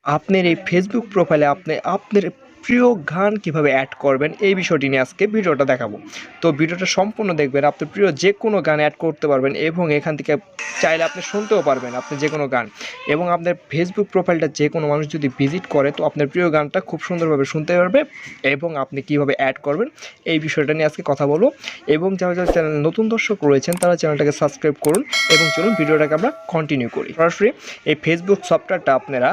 আপনার এই ফেসবুক প্রোফাইলে আপনি আপনার প্রিয় গান কিভাবে অ্যাড করবেন এই বিষয়টি নিয়ে আজকে ভিডিওটা দেখাবো। তো ভিডিওটা সম্পূর্ণ দেখবেন, আপনার প্রিয় যে কোনো গান অ্যাড করতে পারবেন এবং এখান থেকে চাইলে আপনি শুনতেও পারবেন আপনি যে কোনো গান, এবং আপনার ফেসবুক প্রোফাইলটা যে কোনো মানুষ যদি ভিজিট করে তো আপনার প্রিয় গানটা খুব সুন্দরভাবে শুনতে পারবে। এবং আপনি কিভাবে অ্যাড করবেন এই বিষয়টা নিয়ে আজকে কথা বলবো। এবং যারা যারা চ্যানেল নতুন দর্শক রয়েছেন তারা চ্যানেলটাকে সাবস্ক্রাইব করুন এবং চলুন ভিডিওটাকে আমরা কন্টিনিউ করি। সরাসরি এই ফেসবুক সফটওয়্যারটা আপনারা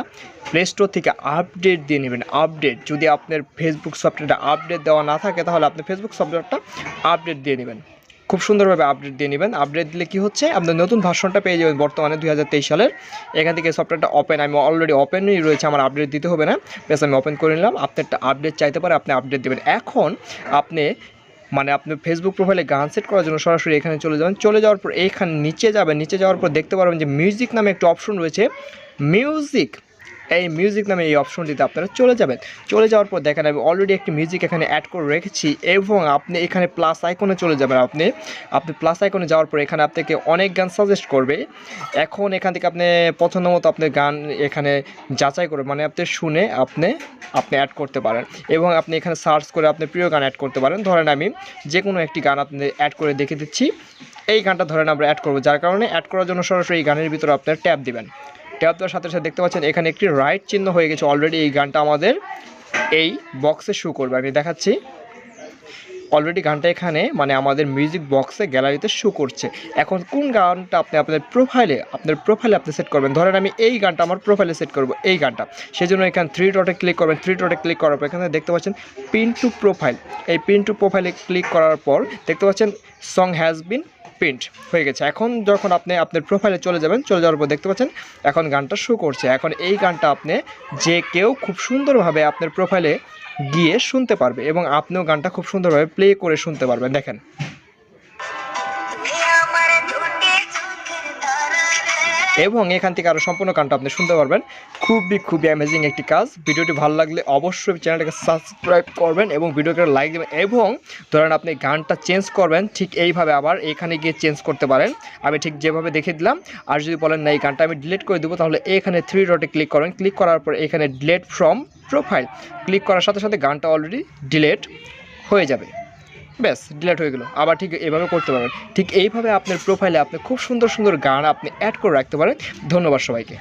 প্লে স্টোর থেকে আপডেট দিয়ে নেবেন। আপডেট, যদি আপনার ফেসবুক সফটওয়্যারটা আপডেট দেওয়া না থাকে তাহলে আপনি ফেসবুক সফটওয়্যারটা আপডেট দিয়ে নেবেন, খুব সুন্দরভাবে আপডেট দিয়ে নেবেন। আপডেট দিলে কি হচ্ছে, আপনার নতুন ভার্সনটা পেয়ে যাবেন বর্তমানে 2023 সালের। এখান থেকে সফটওয়্যারটা ওপেন, আমি অলরেডি ওপেনই রয়েছে, আমার আপডেট দিতে হবে না, বেশ আমি ওপেন করে নিলাম। আপনারটা আপডেট চাইতে পারে, আপনি আপডেট দেবেন। এখন আপনি আপনার ফেসবুক প্রোফাইলে গান সেট করার জন্য সরাসরি এখানে চলে যাবেন। চলে যাওয়ার পর এইখানে নিচে যাবেন, নিচে যাওয়ার পর দেখতে পারবেন যে মিউজিক নামে একটা অপশন রয়েছে, মিউজিক। এই মিউজিক নামে এই অপশনটিতে আপনারা চলে যাবেন। চলে যাওয়ার পর দেখেন আমি অলরেডি একটি মিউজিক এখানে অ্যাড করে রেখেছি এবং আপনি এখানে প্লাস আইকনে চলে যাবেন। আপনি প্লাস আইকনে যাওয়ার পর এখানে আপনাকে অনেক গান সাজেস্ট করবে। এখন এখান থেকে আপনি পছন্দ মতো আপনার গান এখানে যাচাই করে আপনি শুনে আপনি অ্যাড করতে পারেন এবং আপনি এখানে সার্চ করে আপনি প্রিয় গান অ্যাড করতে পারেন। ধরেন আমি যে কোনো একটি গান আপনি অ্যাড করে দেখে দিচ্ছি। এই গানটা ধরেন আমরা অ্যাড করবো, যার কারণে অ্যাড করার জন্য সরাসরি এই গানের ভিতরে আপনার ট্যাপ দিবেন। ট্যাপ দেওয়ার সাথে সাথে দেখতে পাচ্ছেন এখানে একটি রাইট চিহ্ন হয়ে গেছে অলরেডি। এই গানটা আমাদের এই বক্সে শো করবে, আমি দেখাচ্ছি। অলরেডি গানটা এখানে আমাদের মিউজিক বক্সে গ্যালারিতে শো করছে। এখন কোন গানটা আপনি আপনার প্রোফাইলে আপনি সেট করবেন। ধরেন আমি এই গানটা আমার প্রোফাইলে সেট করব, এই গানটা। সেজন্য এখানে থ্রি ডটে ক্লিক করবেন। থ্রি ডটে ক্লিক করার পর এখানে দেখতে পাচ্ছেন পিন টু প্রোফাইল। এই পিন টু প্রোফাইলে ক্লিক করার পর দেখতে পাচ্ছেন সং হ্যাজ বিন প্রিন্ট হয়ে গেছে। এখন যখন আপনি আপনার প্রোফাইলে চলে যাবেন, চলে যাওয়ার পর দেখতে পাচ্ছেন এখন গানটা শো করছে। এখন এই গানটা আপনি যে কেউ খুব সুন্দরভাবে আপনার প্রোফাইলে গিয়ে শুনতে পারবে এবং আপনিও গানটা খুব সুন্দরভাবে প্লে করে শুনতে পারবেন। দেখেন, এবং এখান থেকে আরও সম্পূর্ণ গানটা আপনি শুনতে পারবেন। খুবই অ্যামেজিং একটি কাজ। ভিডিওটি ভালো লাগলে অবশ্যই চ্যানেলটাকে সাবস্ক্রাইব করবেন এবং ভিডিওকে লাইক দেবেন। এবং ধরেন আপনি গানটা চেঞ্জ করবেন, ঠিক এইভাবে আবার এখানে গিয়ে চেঞ্জ করতে পারেন। আমি ঠিক যেভাবে দেখে দিলাম। আর যদি বলেন না এই গানটা আমি ডিলিট করে দেবো, তাহলে এখানে থ্রি ডটে ক্লিক করবেন। ক্লিক করার পর এখানে ডিলিট ফ্রম প্রোফাইল ক্লিক করার সাথে সাথে গানটা অলরেডি ডিলিট হয়ে যাবে। ব্যাস, ডিলিট হয়ে গেল। আবার ঠিক এভাবে করতে পারবেন। ঠিক এইভাবে আপনার প্রোফাইলে আপনি খুব সুন্দর গান আপনি অ্যাড করে রাখতে পারেন। ধন্যবাদ সবাইকে।